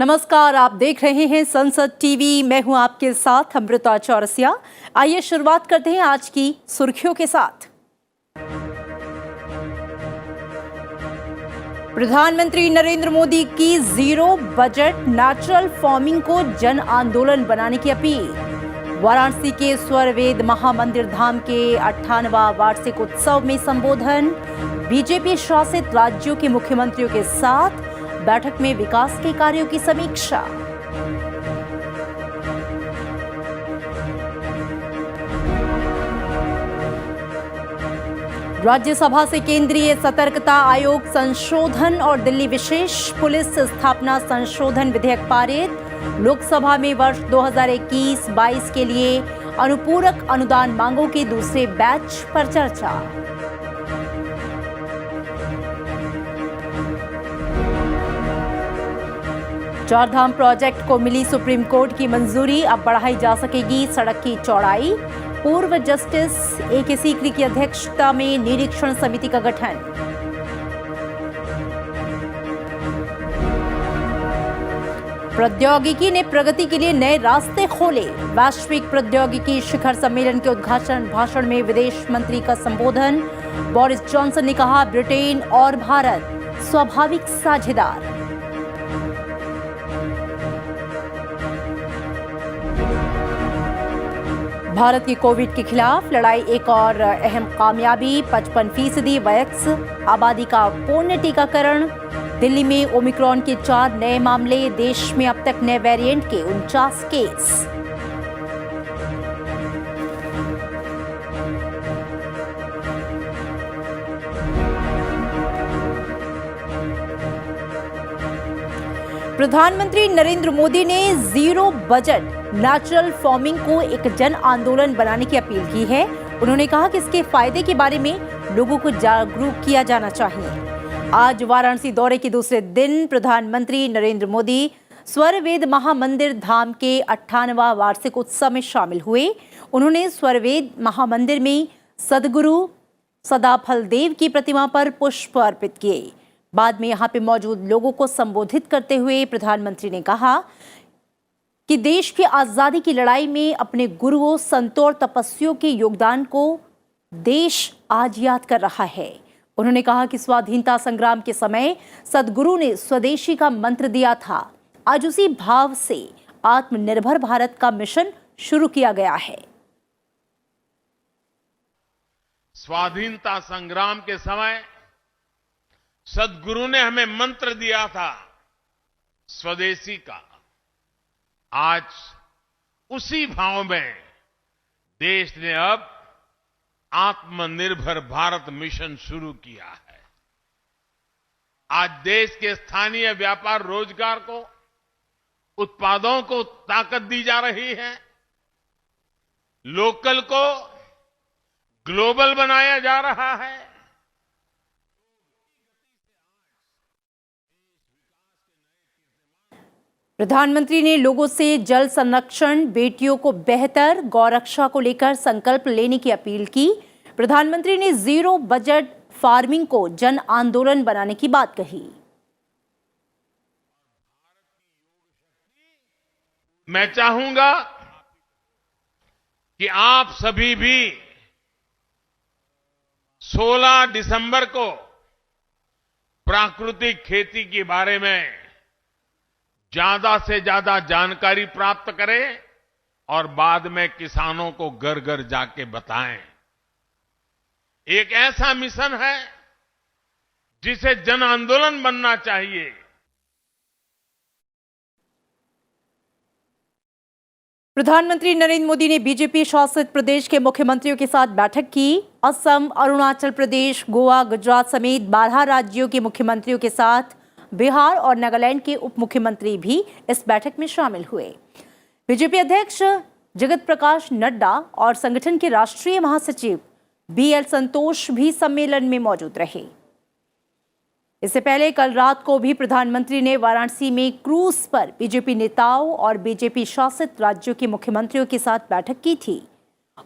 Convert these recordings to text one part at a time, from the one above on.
नमस्कार, आप देख रहे हैं संसद टीवी। मैं हूं आपके साथ अमृता चौरसिया। आइए शुरुआत करते हैं आज की सुर्खियों के साथ। प्रधानमंत्री नरेंद्र मोदी की जीरो बजट नेचुरल फार्मिंग को जन आंदोलन बनाने की अपील। वाराणसी के स्वरवेद महामंदिर धाम के 98वां वार्षिक उत्सव में संबोधन। बीजेपी शासित राज्यों के मुख्यमंत्रियों के साथ बैठक में विकास के कार्यों की समीक्षा। राज्यसभा से केंद्रीय सतर्कता आयोग संशोधन और दिल्ली विशेष पुलिस स्थापना संशोधन विधेयक पारित। लोकसभा में वर्ष 2021-22 के लिए अनुपूरक अनुदान मांगों के दूसरे बैच पर चर्चा। चारधाम प्रोजेक्ट को मिली सुप्रीम कोर्ट की मंजूरी, अब बढ़ाई जा सकेगी सड़क की चौड़ाई। पूर्व जस्टिस A.K. सीकरी की अध्यक्षता में निरीक्षण समिति का गठन। प्रौद्योगिकी ने प्रगति के लिए नए रास्ते खोले। वैश्विक प्रौद्योगिकी शिखर सम्मेलन के उद्घाटन भाषण में विदेश मंत्री का संबोधन। बोरिस जॉनसन ने कहा, ब्रिटेन और भारत स्वाभाविक साझेदार। भारत की कोविड के खिलाफ लड़ाई एक और अहम कामयाबी। 55% वयस्क आबादी का पूर्ण टीकाकरण। दिल्ली में ओमिक्रॉन के 4 नए मामले। देश में अब तक नए वेरिएंट के 49 केस। प्रधानमंत्री नरेंद्र मोदी ने जीरो बजट नेचुरल फार्मिंग को एक जन आंदोलन बनाने की अपील की है। उन्होंने कहा कि इसके फायदे के बारे में लोगों को जागरूक किया जाना चाहिए। आज वाराणसी दौरे के दूसरे दिन प्रधानमंत्री नरेंद्र मोदी स्वरवेद महामंदिर धाम के 98वां वार्षिक उत्सव में शामिल हुए। उन्होंने स्वरवेद महामंदिर में सदगुरु सदाफल देव की प्रतिमा पर पुष्प अर्पित किए। बाद में यहां पे मौजूद लोगों को संबोधित करते हुए प्रधानमंत्री ने कहा कि देश की आजादी की लड़ाई में अपने गुरुओं, संतों और तपस्वियों के योगदान को देश आज याद कर रहा है। उन्होंने कहा कि स्वाधीनता संग्राम के समय सदगुरु ने स्वदेशी का मंत्र दिया था। आज उसी भाव से आत्मनिर्भर भारत का मिशन शुरू किया गया है। स्वाधीनता संग्राम के समय सदगुरु ने हमें मंत्र दिया था स्वदेशी का। आज उसी भाव में देश ने अब आत्मनिर्भर भारत मिशन शुरू किया है। आज देश के स्थानीय व्यापार रोजगार को, उत्पादों को ताकत दी जा रही है। लोकल को ग्लोबल बनाया जा रहा है। प्रधानमंत्री ने लोगों से जल संरक्षण, बेटियों को बेहतर गौरक्षा को लेकर संकल्प लेने की अपील की। प्रधानमंत्री ने जीरो बजट फार्मिंग को जन आंदोलन बनाने की बात कही। मैं चाहूंगा कि आप सभी भी 16 दिसंबर को प्राकृतिक खेती के बारे में ज्यादा से ज्यादा जानकारी प्राप्त करें और बाद में किसानों को घर घर जाके बताएं। एक ऐसा मिशन है जिसे जन आंदोलन बनना चाहिए। प्रधानमंत्री नरेंद्र मोदी ने बीजेपी शासित प्रदेश के मुख्यमंत्रियों के साथ बैठक की। असम, अरुणाचल प्रदेश, गोवा, गुजरात समेत 12 राज्यों के मुख्यमंत्रियों के साथ बिहार और नागालैंड के उप मुख्यमंत्री भी इस बैठक में शामिल हुए। बीजेपी अध्यक्ष जगत प्रकाश नड्डा और संगठन के राष्ट्रीय महासचिव BL संतोष भी सम्मेलन में मौजूद रहे। इससे पहले कल रात को भी प्रधानमंत्री ने वाराणसी में क्रूज पर बीजेपी नेताओं और बीजेपी शासित राज्यों के मुख्यमंत्रियों के साथ बैठक की थी।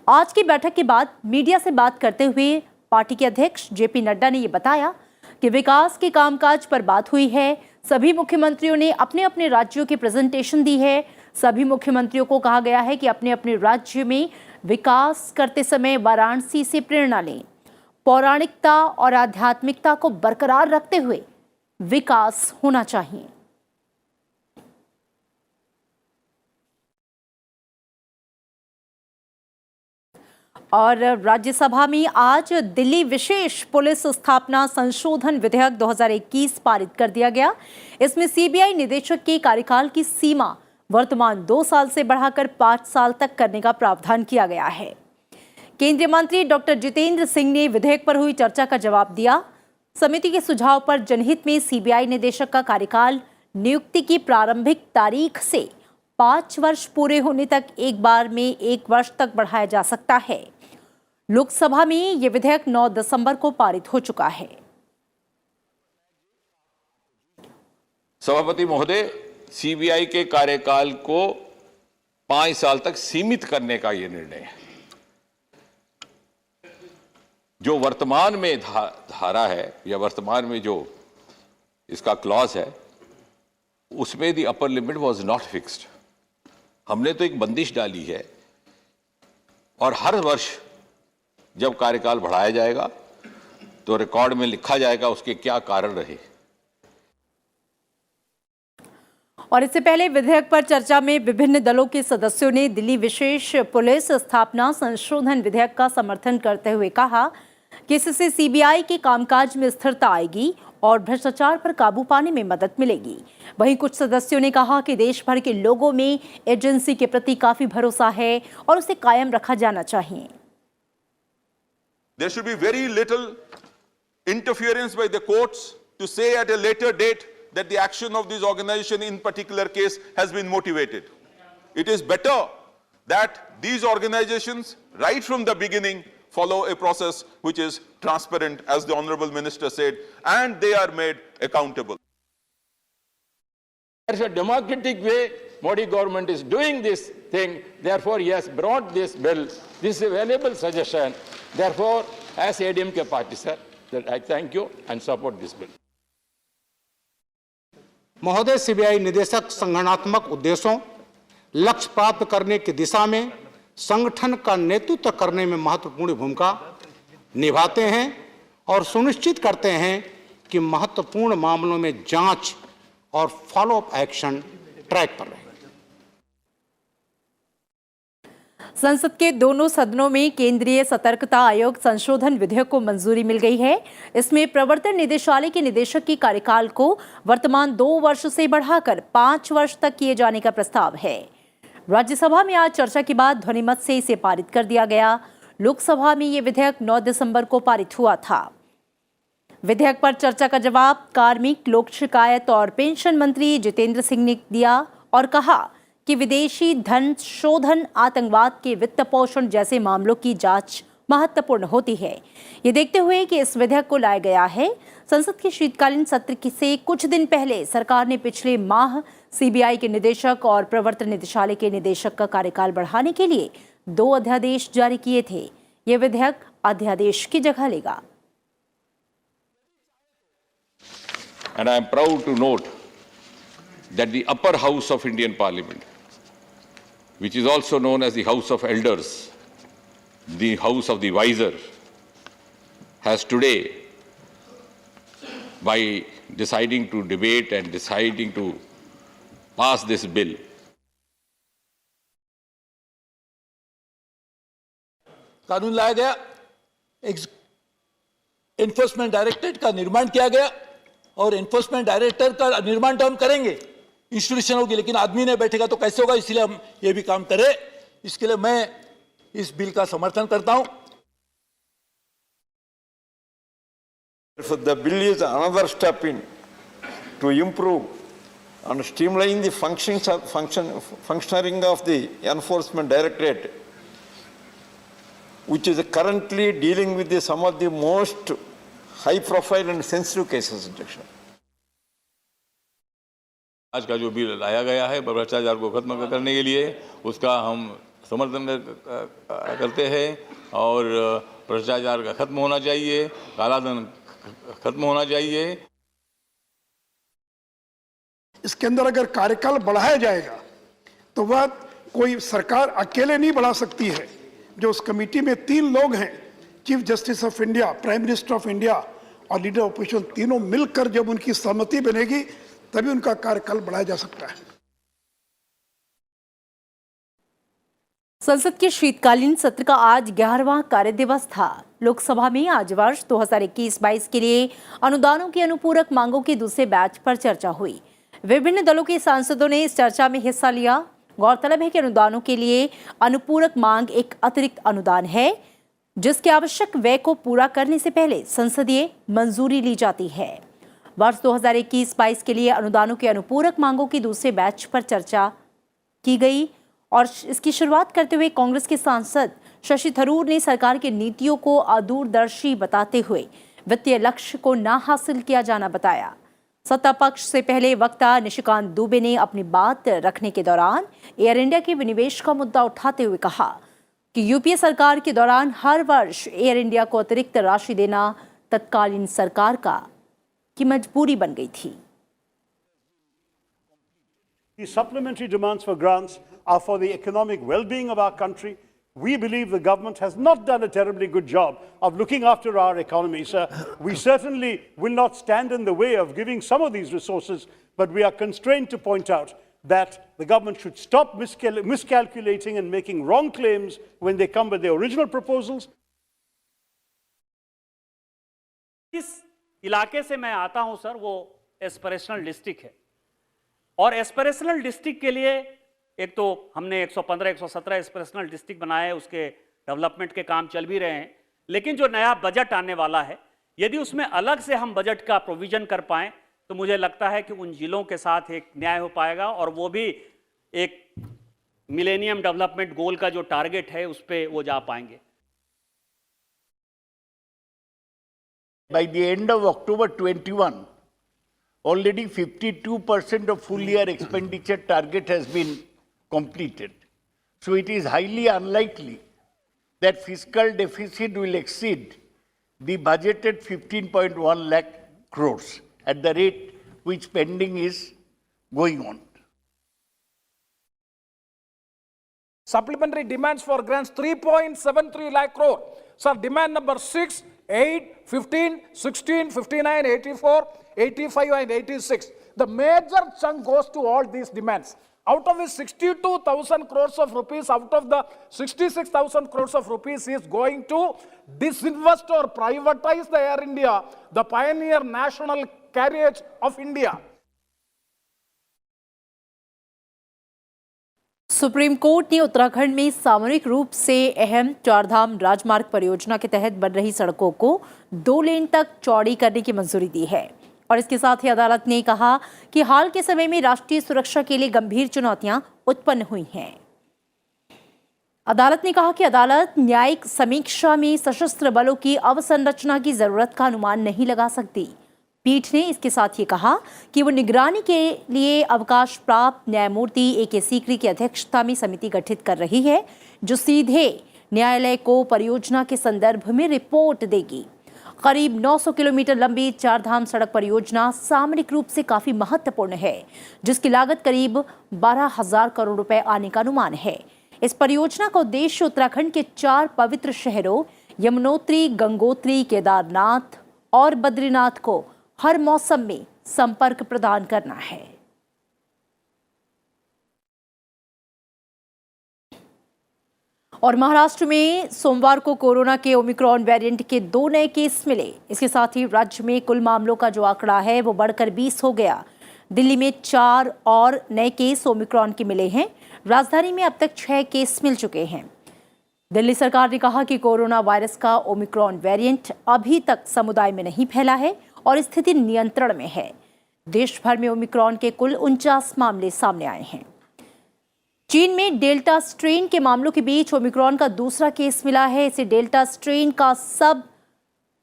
आज की बैठक के बाद मीडिया से बात करते हुए पार्टी के अध्यक्ष JP नड्डा ने यह बताया कि विकास के कामकाज पर बात हुई है, सभी मुख्यमंत्रियों ने अपने अपने राज्यों की प्रेजेंटेशन दी है। सभी मुख्यमंत्रियों को कहा गया है कि अपने अपने राज्य में विकास करते समय वाराणसी से प्रेरणा लें। पौराणिकता और आध्यात्मिकता को बरकरार रखते हुए विकास होना चाहिए। और राज्यसभा में आज दिल्ली विशेष पुलिस स्थापना संशोधन विधेयक 2021 पारित कर दिया गया। इसमें सीबीआई निदेशक के कार्यकाल की सीमा वर्तमान 2 साल से बढ़ाकर 5 साल तक करने का प्रावधान किया गया है। केंद्रीय मंत्री डॉक्टर जितेंद्र सिंह ने विधेयक पर हुई चर्चा का जवाब दिया। समिति के सुझाव पर जनहित में सीबीआई निदेशक का कार्यकाल नियुक्ति की प्रारंभिक तारीख से 5 वर्ष पूरे होने तक एक बार में 1 वर्ष तक बढ़ाया जा सकता है। लोकसभा में यह विधेयक 9 दिसंबर को पारित हो चुका है। सभापति महोदय, सीबीआई के कार्यकाल को 5 साल तक सीमित करने का यह निर्णय है। जो वर्तमान में धारा है या वर्तमान में जो इसका क्लॉज है, उसमें the upper limit was not fixed. हमने तो एक बंदिश डाली है और हर वर्ष जब कार्यकाल बढ़ाया जाएगा तो रिकॉर्ड में लिखा जाएगा उसके क्या कारण रहे। और इससे पहले विधेयक पर चर्चा में विभिन्न दलों के सदस्यों ने दिल्ली विशेष पुलिस स्थापना संशोधन विधेयक का समर्थन करते हुए कहा कि इससे सीबीआई के कामकाज में स्थिरता आएगी और भ्रष्टाचार पर काबू पाने में मदद मिलेगी। वहीं कुछ सदस्यों ने कहा कि देश भर के लोगों में एजेंसी के प्रति काफी भरोसा है और उसे कायम रखा जाना चाहिए। There should be very little interference by the courts to say at a later date that the action of this organization in particular case has been motivated. It is better that these organizations right from the beginning follow a process which is transparent, as the Honorable Minister said, and they are made accountable. There's a democratic way Modi government is doing this thing. Therefore, he has brought this bill. This is a valuable suggestion. Therefore, as ADMK party, sir, that I thank you and support this bill. महोदय, CBI निदेशक संगठनात्मक उद्देश्यों, लक्ष्य प्राप्त करने की दिशा में संगठन का नेतृत्व करने में महत्वपूर्ण भूमिका निभाते हैं और सुनिश्चित करते हैं कि महत्वपूर्ण मामलों में जांच और फॉलोअप एक्शन ट्रैक पर रहे। संसद के दोनों सदनों में केंद्रीय सतर्कता आयोग संशोधन विधेयक को मंजूरी मिल गई है। इसमें प्रवर्तन निदेशालय के निदेशक के कार्यकाल को वर्तमान 2 वर्ष से बढ़ाकर 5 वर्ष तक किए जाने का प्रस्ताव है। राज्यसभा में आज चर्चा के बाद ध्वनिमत से इसे पारित कर दिया गया। लोकसभा में यह विधेयक 9 दिसंबर को पारित हुआ था। विधेयक पर चर्चा का जवाब कार्मिक, लोक शिकायत और पेंशन मंत्री जितेंद्र सिंह ने दिया और कहा कि विदेशी धन शोधन, आतंकवाद के वित्त पोषण जैसे मामलों की जांच महत्वपूर्ण होती है। ये देखते हुए कि इस विधेयक को लाया गया है, संसद के शीतकालीन सत्र से कुछ दिन पहले सरकार ने पिछले माह सीबीआई के निदेशक और प्रवर्तन निदेशालय के निदेशक का कार्यकाल बढ़ाने के लिए 2 अध्यादेश जारी किए थे। ये विधेयक अध्यादेश की जगह लेगा। And I am proud to note that the upper house of Indian Parliament, which is also known as the House of Elders, the House of the Wiser, has today, by deciding to debate and deciding to pass this bill, कानून लाया गया, enforcement directorate का निर्माण किया गया और enforcement director का निर्माण तो हम करेंगे, इंस्टीट्यूशन होगी, लेकिन आदमी नहीं बैठेगा तो कैसे होगा, इसलिए हम ये भी काम करें। इसके लिए मैं इस बिल का समर्थन करता हूं। The bill is another step in to improve and streamline the functioning of the Enforcement Directorate, which is currently dealing with some of the most high-profile and sensitive cases. आज का जो बिल लाया गया है भ्रष्टाचार को खत्म करने के लिए, उसका हम समर्थन करते हैं और भ्रष्टाचार का खत्म होना चाहिए, कालाधन खत्म होना चाहिए। इसके अंदर अगर कार्यकाल बढ़ाया जाएगा तो वह कोई सरकार अकेले नहीं बढ़ा सकती है। जो उस कमेटी में 3 लोग हैं, chief justice of India, prime minister of India और लीडर ऑफ अपोजिशन, तीनों मिलकर जब उनकी सहमति बनेगी तभी उनका कार्यकाल बढ़ाया जा सकता है। संसद के शीतकालीन सत्र का आज 11वां कार्य दिवस था। लोकसभा में आज वर्ष 2021-22 के लिए अनुदानों की अनुपूरक मांगों के दूसरे बैच पर चर्चा हुई। विभिन्न दलों के सांसदों ने इस चर्चा में हिस्सा लिया। गौरतलब है कि अनुदानों के लिए अनुपूरक मांग एक अतिरिक्त अनुदान है जिसके आवश्यक व्यय को पूरा करने से पहले संसदीय मंजूरी ली जाती है। वर्ष 2021-22 के लिए अनुदानों के अनुपूरक मांगों की दूसरे बैच पर चर्चा की गई और इसकी शुरुआत करते हुए कांग्रेस के सांसद शशि थरूर ने सरकार की नीतियों को अदूरदर्शी बताते हुए वित्तीय लक्ष्य को ना हासिल किया जाना बताया। सत्ता पक्ष से पहले वक्ता निशिकांत दुबे ने अपनी बात रखने के दौरान एयर इंडिया के विनिवेश का मुद्दा उठाते हुए कहा कि यूपीए सरकार के दौरान हर वर्ष एयर इंडिया को अतिरिक्त राशि देना तत्कालीन सरकार की मजबूरी बन गई थी। The supplementary demands for grants are for the economic well-being of our country. We believe the government has not done a terribly good job of looking after our economy, sir. We certainly will not stand in the way of giving some of these resources, but we are constrained to point out that the government should stop miscalculating and making wrong claims when they come with their original proposals. इस इलाके से मैं आता हूं sir, वो aspirational district है और aspirational district के लिए एक तो हमने 115, 117 एस्पिरेशनल डिस्ट्रिक्ट बनाए, उसके डेवलपमेंट के काम चल भी रहे हैं। लेकिन जो नया बजट आने वाला है, यदि उसमें अलग से हम बजट का प्रोविजन कर पाएं तो मुझे लगता है कि उन जिलों के साथ एक न्याय हो पाएगा और वो भी एक मिलेनियम डेवलपमेंट गोल का जो टारगेट है उस पर वो जा पाएंगे। By the end of October 21, already 52% of full year expenditure target has been completed. So it is highly unlikely that fiscal deficit will exceed the budgeted 15.1 lakh crores at the rate which spending is going on. Supplementary demands for grants 3.73 lakh crore. Sir, demand number 6, 8, 15, 16, 59, 84, 85 and 86. The major chunk goes to all these demands. Out of the 62,000 crores of rupees, out of the 66,000 crores of rupees is going to disinvest or privatize the Air India, the pioneer national carriage of India. Supreme court ने उत्तराखंड में सामूहिक रूप से अहम चारधाम राजमार्ग परियोजना के तहत बन रही सड़कों को 2 लेन तक चौड़ी करने की मंजूरी दी है और इसके साथ ही अदालत ने कहा कि हाल के समय में राष्ट्रीय सुरक्षा के लिए गंभीर चुनौतियां उत्पन्न हुई हैं। अदालत ने कहा कि अदालत न्यायिक समीक्षा में सशस्त्र बलों की अवसंरचना की जरूरत का अनुमान नहीं लगा सकती। पीठ ने इसके साथ ये कहा कि वो निगरानी के लिए अवकाश प्राप्त न्यायमूर्ति A.K. सीकरी की अध्यक्षता में समिति गठित कर रही है जो सीधे न्यायालय को परियोजना के संदर्भ में रिपोर्ट देगी। करीब 900 किलोमीटर लंबी चारधाम सड़क परियोजना सामरिक रूप से काफी महत्वपूर्ण है जिसकी लागत करीब 12,000 करोड़ रुपए आने का अनुमान है। इस परियोजना का उद्देश्य उत्तराखंड के 4 पवित्र शहरों यमुनोत्री, गंगोत्री, केदारनाथ और बद्रीनाथ को हर मौसम में संपर्क प्रदान करना है। और महाराष्ट्र में सोमवार को कोरोना के ओमिक्रॉन वेरिएंट के 2 नए केस मिले। इसके साथ ही राज्य में कुल मामलों का जो आंकड़ा है वो बढ़कर 20 हो गया। दिल्ली में 4 और नए केस ओमिक्रॉन के मिले हैं। राजधानी में अब तक 6 केस मिल चुके हैं। दिल्ली सरकार ने कहा कि कोरोना वायरस का ओमिक्रॉन वेरिएंट अभी तक समुदाय में नहीं फैला है और स्थिति नियंत्रण में है। देश भर में ओमिक्रॉन के कुल 49 मामले सामने आए हैं। चीन में डेल्टा स्ट्रेन के मामलों के बीच ओमिक्रॉन का दूसरा केस मिला है। इसे डेल्टा स्ट्रेन का सब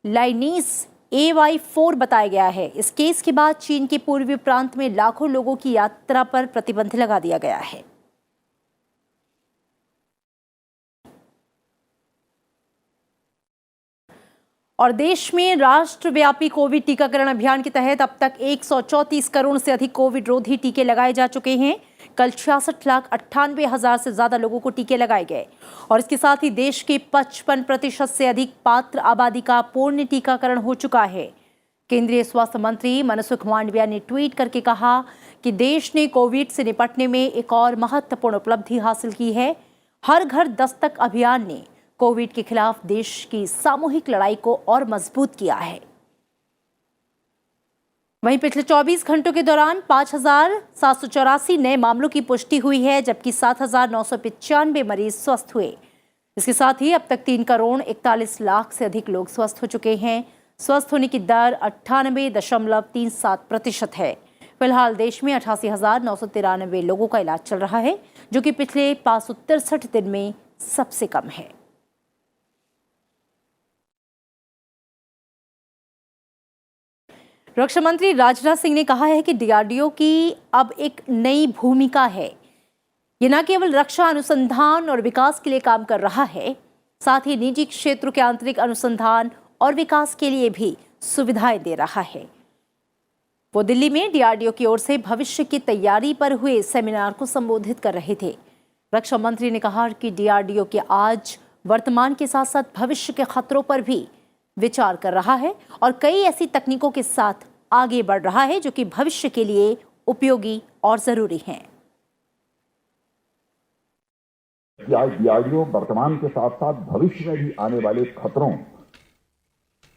लाइनीस AY4 बताया गया है। इस केस के बाद चीन के पूर्वी प्रांत में लाखों लोगों की यात्रा पर प्रतिबंध लगा दिया गया है। और देश में राष्ट्रव्यापी कोविड टीकाकरण अभियान के तहत अब तक 134 करोड़ से अधिक कोविड रोधी टीके लगाए जा चुके हैं। कल 66,98,000 से ज्यादा लोगों को टीके लगाए गए और इसके साथ ही देश के 55% से अधिक पात्र आबादी का पूर्ण टीकाकरण हो चुका है। केंद्रीय स्वास्थ्य मंत्री मनसुख मांडविया ने ट्वीट करके कहा कि देश ने कोविड से निपटने में एक और महत्वपूर्ण उपलब्धि हासिल की है। हर घर दस्तक अभियान ने कोविड के खिलाफ देश की सामूहिक लड़ाई को और मजबूत किया है। वहीं पिछले 24 घंटों के दौरान 5,784 नए मामलों की पुष्टि हुई है, जबकि 7,995 मरीज स्वस्थ हुए। इसके साथ ही अब तक 3 करोड़ 41 लाख से अधिक लोग स्वस्थ हो चुके हैं। स्वस्थ होने की दर 98.37% है। फिलहाल देश में 88,993 लोगों का इलाज चल रहा है, जो कि पिछले 563 दिन में सबसे कम है। रक्षा मंत्री राजनाथ सिंह ने कहा है कि डीआरडीओ की अब एक नई भूमिका है। ये न केवल रक्षा अनुसंधान और विकास के लिए काम कर रहा है, साथ ही निजी क्षेत्र के आंतरिक अनुसंधान और विकास के लिए भी सुविधाएं दे रहा है। वो दिल्ली में डीआरडीओ की ओर से भविष्य की तैयारी पर हुए सेमिनार को संबोधित कर रहे थे। रक्षा मंत्री ने कहा कि डीआरडीओ के आज वर्तमान के साथ साथ भविष्य के खतरों पर भी विचार कर रहा है और कई ऐसी तकनीकों के साथ आगे बढ़ रहा है जो कि भविष्य के लिए उपयोगी और जरूरी हैं। आज डीआरडीओ वर्तमान के साथ साथ भविष्य में भी आने वाले खतरों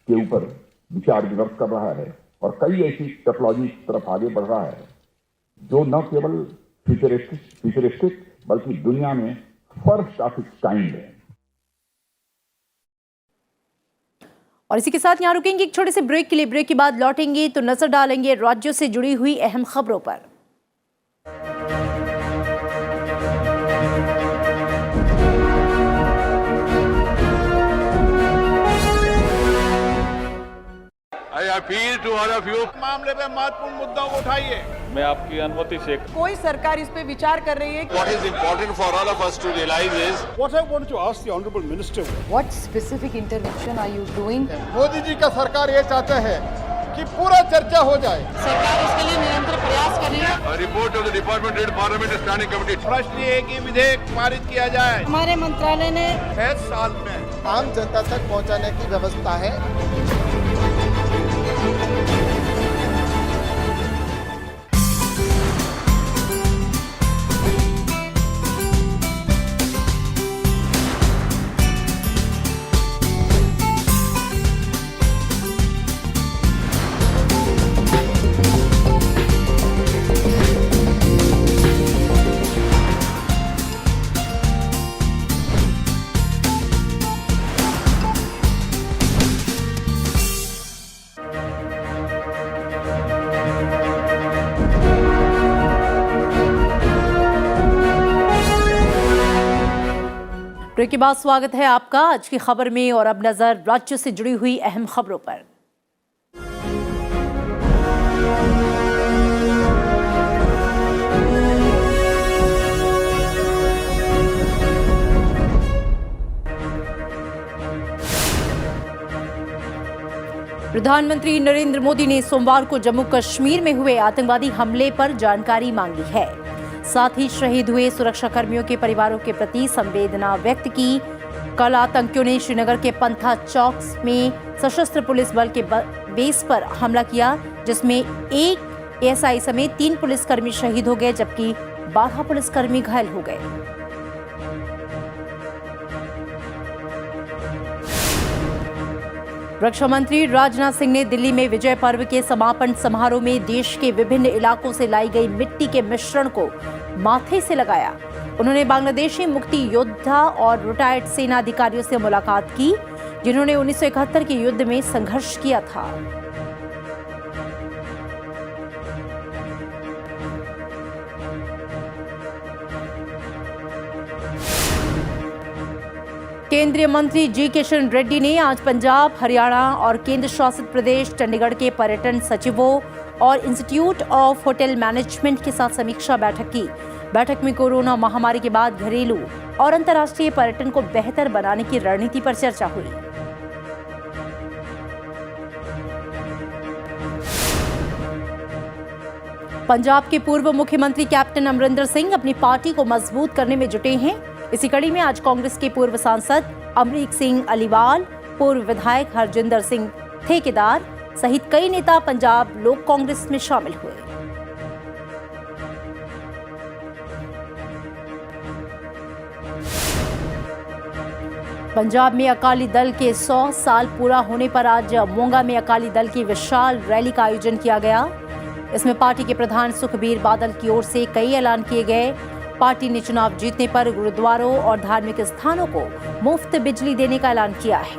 के ऊपर विचार विमर्श कर रहा है और कई ऐसी टेक्नोलॉजी की तरफ आगे बढ़ रहा है जो न केवल फ्यूचरिस्टिक बल्कि दुनिया में फर्स्ट ऑफ इट्स काइंड है। और इसी के साथ यहाँ रुकेंगे एक छोटे से ब्रेक के लिए। ब्रेक के बाद लौटेंगे तो नजर डालेंगे राज्यों से जुड़ी हुई अहम खबरों पर। I appeal to all of you. मामले में महत्वपूर्ण मुद्दों को उठाइए। मैं आपकी अनुमति से कोई सरकार इस पे विचार कर रही है। What is important for all of us to realize is What I wanted to ask the Honorable Minister. What specific intervention are you doing? Modi ji का सरकार ये चाहते हैं कि पूरा चर्चा हो जाए। सरकार इसके लिए निरंतर प्रयास कर रही है। A report of the Department of Parliament Standing Committee. प्रश्न ये कि विधेयक पारित किया जाए। हमारे मंत्रालय ने 6 साल में आम जनता तक पहुंचाने की व्यवस्था है। ब्रेक के बाद स्वागत है आपका आज की खबर में और अब नजर राज्यों से जुड़ी हुई अहम खबरों पर। प्रधानमंत्री नरेंद्र मोदी ने सोमवार को जम्मू कश्मीर में हुए आतंकवादी हमले पर जानकारी मांगी है। साथ ही शहीद हुए सुरक्षा कर्मियों के परिवारों के प्रति संवेदना व्यक्त की। कल आतंकियों ने श्रीनगर के पंथा चौक में सशस्त्र पुलिस बल के बेस पर हमला किया, जिसमें एक एएसआई समेत 3 पुलिसकर्मी शहीद हो गए, जबकि 12 पुलिसकर्मी घायल हो गए। रक्षा मंत्री राजनाथ सिंह ने दिल्ली में विजय पर्व के समापन समारोह में देश के विभिन्न इलाकों से लाई गई मिट्टी के मिश्रण को माथे से लगाया। उन्होंने बांग्लादेशी मुक्ति योद्धा और रिटायर्ड सेना अधिकारियों से मुलाकात की, जिन्होंने 1971 के युद्ध में संघर्ष किया था। केंद्रीय मंत्री जी किशन रेड्डी ने आज पंजाब, हरियाणा और केंद्र शासित प्रदेश चंडीगढ़ के पर्यटन सचिवों और इंस्टीट्यूट ऑफ होटल मैनेजमेंट के साथ समीक्षा बैठक की। बैठक में कोरोना महामारी के बाद घरेलू और अंतर्राष्ट्रीय पर्यटन को बेहतर बनाने की रणनीति पर चर्चा हुई। पंजाब के पूर्व मुख्यमंत्री कैप्टन अमरिंदर सिंह अपनी पार्टी को मजबूत करने में जुटे हैं। इसी कड़ी में आज कांग्रेस के पूर्व सांसद अमरीक सिंह अलीवाल, पूर्व विधायक हरजिंदर सिंह ठेकेदार सहित कई नेता पंजाब लोक कांग्रेस में शामिल हुए। पंजाब में अकाली दल के 100 साल पूरा होने पर आज मोंगा में अकाली दल की विशाल रैली का आयोजन किया गया। इसमें पार्टी के प्रधान सुखबीर बादल की ओर से कई ऐलान किए गए। पार्टी ने चुनाव जीतने पर गुरुद्वारों और धार्मिक स्थानों को मुफ्त बिजली देने का ऐलान किया है।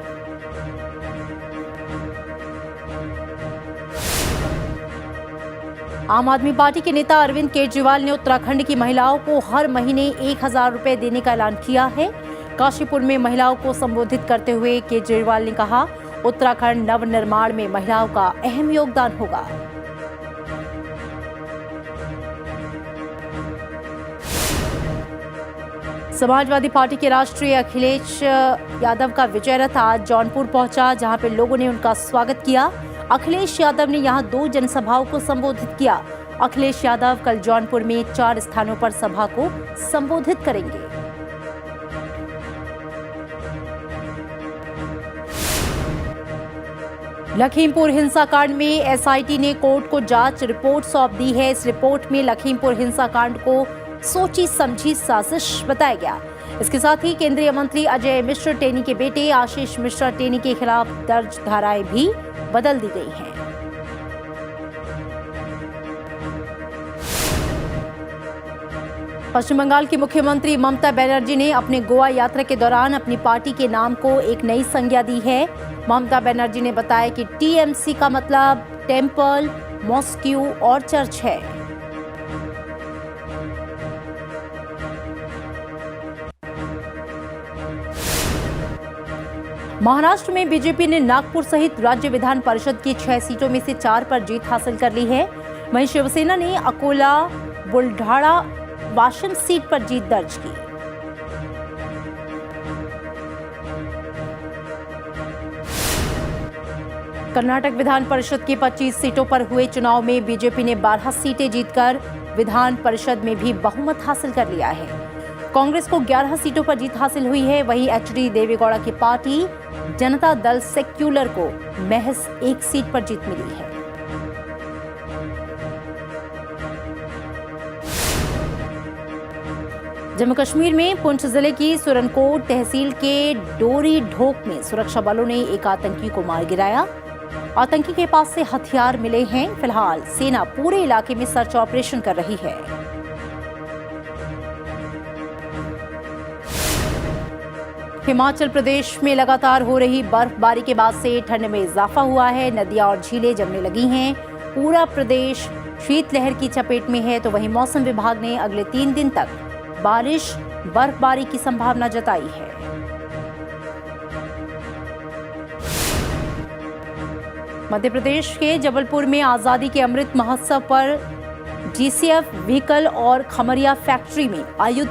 आम आदमी पार्टी के नेता अरविंद केजरीवाल ने उत्तराखंड की महिलाओं को हर महीने 1000 रुपए देने का ऐलान किया है। काशीपुर में महिलाओं को संबोधित करते हुए केजरीवाल ने कहा, उत्तराखंड नवनिर्माण में महिलाओं का अहम योगदान होगा। समाजवादी पार्टी के राष्ट्रीय अखिलेश यादव का विजय रथ आज जौनपुर पहुंचा, जहां पे लोगों ने उनका स्वागत किया। अखिलेश यादव ने यहां 2 जनसभाओं को संबोधित किया। अखिलेश यादव कल जौनपुर में 4 स्थानों पर सभा को संबोधित करेंगे। लखीमपुर हिंसाकांड में एसआईटी ने कोर्ट को जांच रिपोर्ट सौंप दी है। इस रिपोर्ट में लखीमपुर हिंसाकांड को सोची समझी साजिश बताया गया। इसके साथ ही केंद्रीय मंत्री अजय मिश्र टेनी के बेटे आशीष मिश्रा टेनी के खिलाफ दर्ज धाराएं भी बदल दी गई हैं। पश्चिम बंगाल की मुख्यमंत्री ममता बनर्जी ने अपने गोवा यात्रा के दौरान अपनी पार्टी के नाम को एक नई संज्ञा दी है। ममता बनर्जी ने बताया कि टीएमसी का मतलब टेंपल, मॉस्क्यू और चर्च है। महाराष्ट्र में बीजेपी ने नागपुर सहित राज्य विधान परिषद की 6 सीटों में से 4 पर जीत हासिल कर ली है। वहीं शिवसेना ने अकोला, बुलढाणा, वाशिम सीट पर जीत दर्ज की। कर्नाटक विधान परिषद की 25 सीटों पर हुए चुनाव में बीजेपी ने 12 सीटें जीतकर विधान परिषद में भी बहुमत हासिल कर लिया है। कांग्रेस को 11 सीटों पर जीत हासिल हुई है। वहीं एचडी देवेगौड़ा की पार्टी जनता दल सेक्युलर को महज 1 सीट पर जीत मिली है। जम्मू कश्मीर में पुंछ जिले की सुरनकोट तहसील के डोरी ढोक में सुरक्षा बलों ने एक आतंकी को मार गिराया। आतंकी के पास से हथियार मिले हैं। फिलहाल सेना पूरे इलाके में सर्च ऑपरेशन कर रही है। हिमाचल प्रदेश में लगातार हो रही बर्फबारी के बाद से ठंड में इजाफा हुआ है। नदियां और झीलें जमने लगी हैं। पूरा प्रदेश शीतलहर की चपेट में है। तो वहीं मौसम विभाग ने अगले 3 दिन तक बारिश, बर्फबारी की संभावना जताई है। मध्य प्रदेश के जबलपुर में आजादी के अमृत महोत्सव पर जीसीएफ व्हीकल और खमरिया फैक्ट्री में आयुध,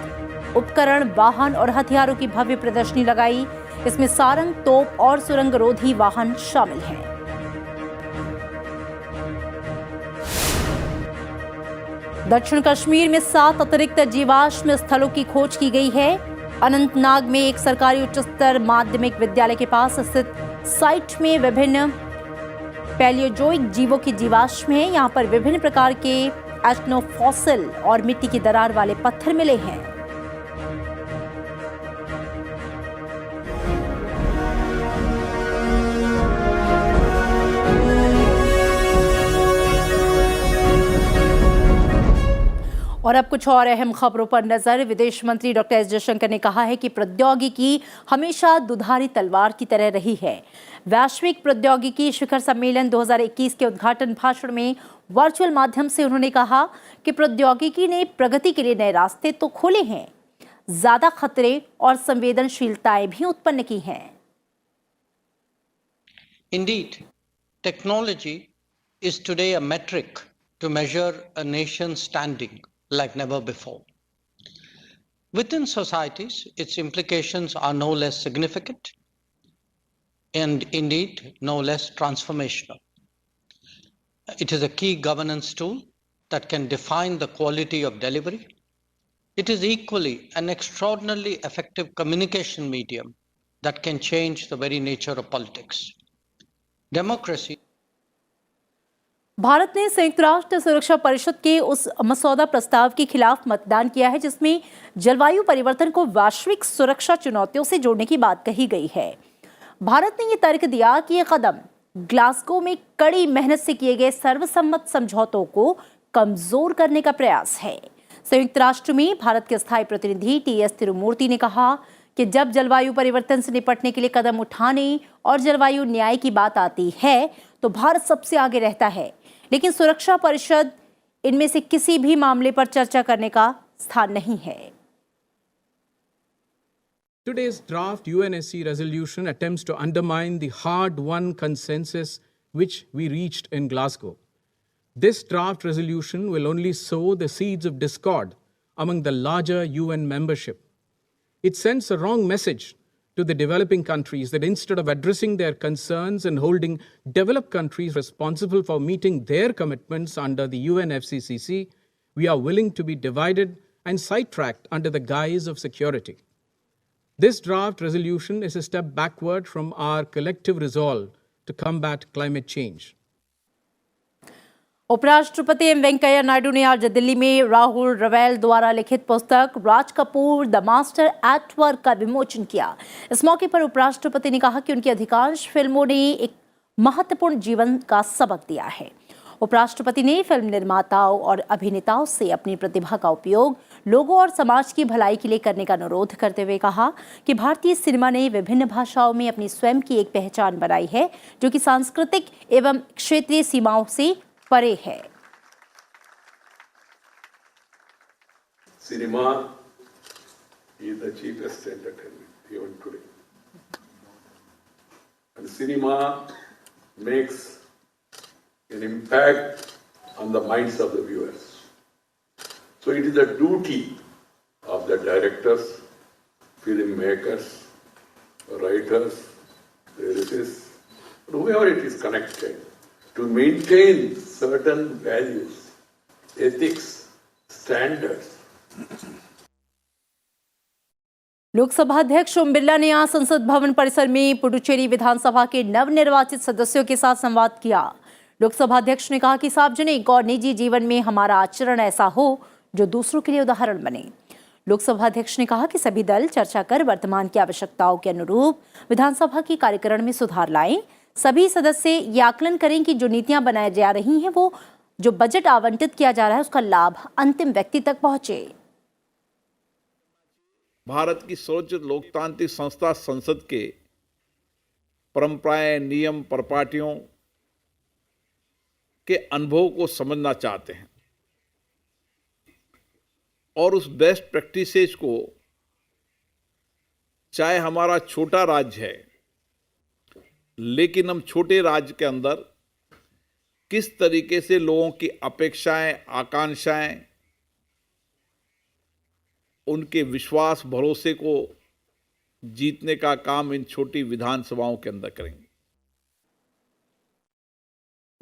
उपकरण, वाहन और हथियारों की भव्य प्रदर्शनी लगाई। इसमें सारंग, तोप और सुरंग रोधी वाहन शामिल हैं। दक्षिण कश्मीर में 7 अतिरिक्त जीवाश्म स्थलों की खोज की गई है। अनंतनाग में एक सरकारी उच्चतर माध्यमिक विद्यालय के पास स्थित साइट में विभिन्न पैलियोजोइक जीवों की जीवाश्म है। यहाँ पर विभिन्न प्रकार के एस्नोफॉसिल और मिट्टी की दरार वाले पत्थर मिले हैं। और अब कुछ और अहम खबरों पर नजर। विदेश मंत्री डॉक्टर एस जयशंकर ने कहा है कि प्रौद्योगिकी हमेशा दुधारी तलवार की तरह रही है। वैश्विक प्रौद्योगिकी शिखर सम्मेलन 2021 के उद्घाटन भाषण में वर्चुअल माध्यम से उन्होंने कहा कि प्रौद्योगिकी ने प्रगति के लिए नए रास्ते तो खोले हैं, ज्यादा खतरे और संवेदनशीलताएं भी उत्पन्न की हैं। Indeed, technology is today a metric to measure a nation's standing like never before. Within societies, its implications are no less significant and indeed no less transformational. It is a key governance tool that can define the quality of delivery. It is equally an extraordinarily effective communication medium that can change the very nature of politics. Democracy. Bharat ने संयुक्त राष्ट्र सुरक्षा परिषद के उस मसौदा प्रस्ताव के खिलाफ मतदान किया है जिसमें जलवायु परिवर्तन को वैश्विक सुरक्षा चुनौतियों से जोड़ने की बात कही गई है। भारत ने ये तर्क दिया कि ये कदम ग्लासगो में कड़ी मेहनत से किए गए सर्वसम्मत समझौतों को कमजोर करने का प्रयास है। संयुक्त राष्ट्र में भारत के स्थायी प्रतिनिधि टीएस तिरुमूर्ति ने कहा कि जब जलवायु परिवर्तन से निपटने के लिए कदम उठाने और जलवायु न्याय की बात आती है तो भारत सबसे आगे रहता है, लेकिन सुरक्षा परिषद इनमें से किसी भी मामले पर चर्चा करने का स्थान नहीं है। Today's draft UNSC resolution attempts to undermine the hard-won consensus which we reached in Glasgow. This draft resolution will only sow the seeds of discord among the larger UN membership. It sends a wrong message to the developing countries that instead of addressing their concerns and holding developed countries responsible for meeting their commitments under the UNFCCC, we are willing to be divided and sidetracked under the guise of security. This draft resolution is a step backward from our collective resolve to combat climate change. उपराष्ट्रपति M Venkaiah Naidu ने आज दिल्ली में राहुल रवेल द्वारा लिखित पुस्तक Raj Kapoor the master at work का विमोचन किया। इस मौके पर उपराष्ट्रपति ने कहा कि उनकी अधिकांश फिल्मों ने एक महत्वपूर्ण जीवन का सबक दिया है। उपराष्ट्रपति ने फिल्म निर्माताओं और अभिनेताओं से अपनी प्रतिभा का उपयोग लोगों और समाज की भलाई के लिए करने का अनुरोध करते हुए कहा कि भारतीय सिनेमा ने विभिन्न भाषाओं में अपनी स्वयं की एक पहचान बनाई है जो कि सांस्कृतिक एवं क्षेत्रीय सीमाओं से परे है। Cinema is the cheapest entertainment even today. And cinema makes an impact on the minds of the viewers. So it is the duty of the directors, filmmakers, writers, lyricists, whoever it is connected, to maintain certain values, ethics, standards. Lok Sabha अध्यक्ष ओम बिरला ने आज संसद भवन परिसर में पुडुचेरी विधानसभा के नवनिर्वाचित सदस्यों के साथ संवाद किया। लोकसभा अध्यक्ष ने कहा कि सार्वजनिक और निजी जीवन में हमारा आचरण ऐसा हो जो दूसरों के लिए उदाहरण बने। लोकसभा अध्यक्ष ने कहा कि सभी दल चर्चा कर वर्तमान की आवश्यकताओं के अनुरूप विधानसभा के कार्यक्रम में सुधार लाएं। सभी सदस्य ये आकलन करें कि जो नीतियां बनाई जा रही हैं वो जो बजट आवंटित किया जा रहा है उसका लाभ अंतिम व्यक्ति तक पहुंचे। भारत की सर्वोच्च लोकतांत्रिक संस्था संसद के परंपराएं, नियम, परिपाटियों के अनुभव को समझना चाहते हैं और उस बेस्ट प्रैक्टिसेस को, चाहे हमारा छोटा राज्य है लेकिन हम छोटे राज्य के अंदर किस तरीके से लोगों की अपेक्षाएं, आकांक्षाएं, उनके विश्वास, भरोसे को जीतने का काम इन छोटी विधानसभाओं के अंदर करेंगे।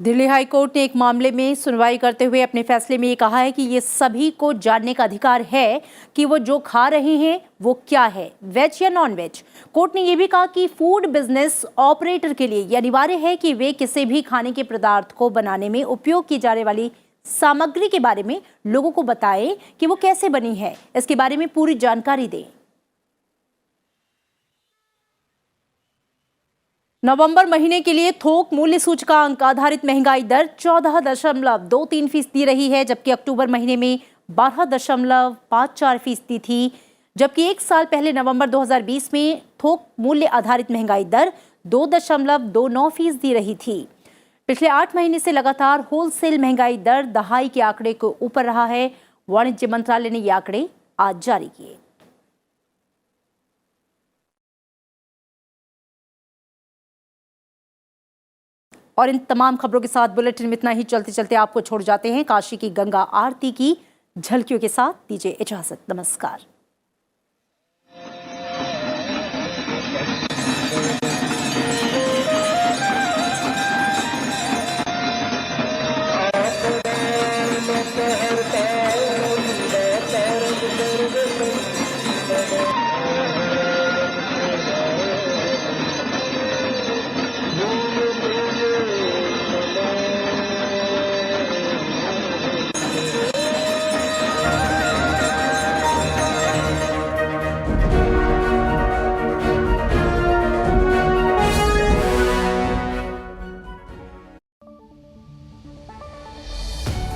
दिल्ली हाई कोर्ट ने एक मामले में सुनवाई करते हुए अपने फैसले में ये कहा है कि ये सभी को जानने का अधिकार है कि वो जो खा रहे हैं वो क्या है, वेज या नॉन वेज। कोर्ट ने ये भी कहा कि फूड बिजनेस ऑपरेटर के लिए ये अनिवार्य है कि वे किसी भी खाने के पदार्थ को बनाने में उपयोग की जाने वाली सामग्री के बारे में लोगों को बताएं कि वो कैसे बनी है, इसके बारे में पूरी जानकारी दें। नवंबर महीने के लिए थोक मूल्य सूचकांक आधारित महंगाई दर 14.23% रही है, जबकि अक्टूबर महीने में 12.54% थी, जबकि एक साल पहले नवंबर 2020 में थोक मूल्य आधारित महंगाई दर 2.29% रही थी। पिछले 8 महीने से लगातार होलसेल महंगाई दर दहाई के आंकड़े को ऊपर रहा है। वाणिज्य मंत्रालय ने ये आंकड़े आज जारी किए। और इन तमाम खबरों के साथ बुलेटिन में इतना ही। चलते चलते आपको छोड़ जाते हैं काशी की गंगा आरती की झलकियों के साथ। दीजिए इजाजत। नमस्कार।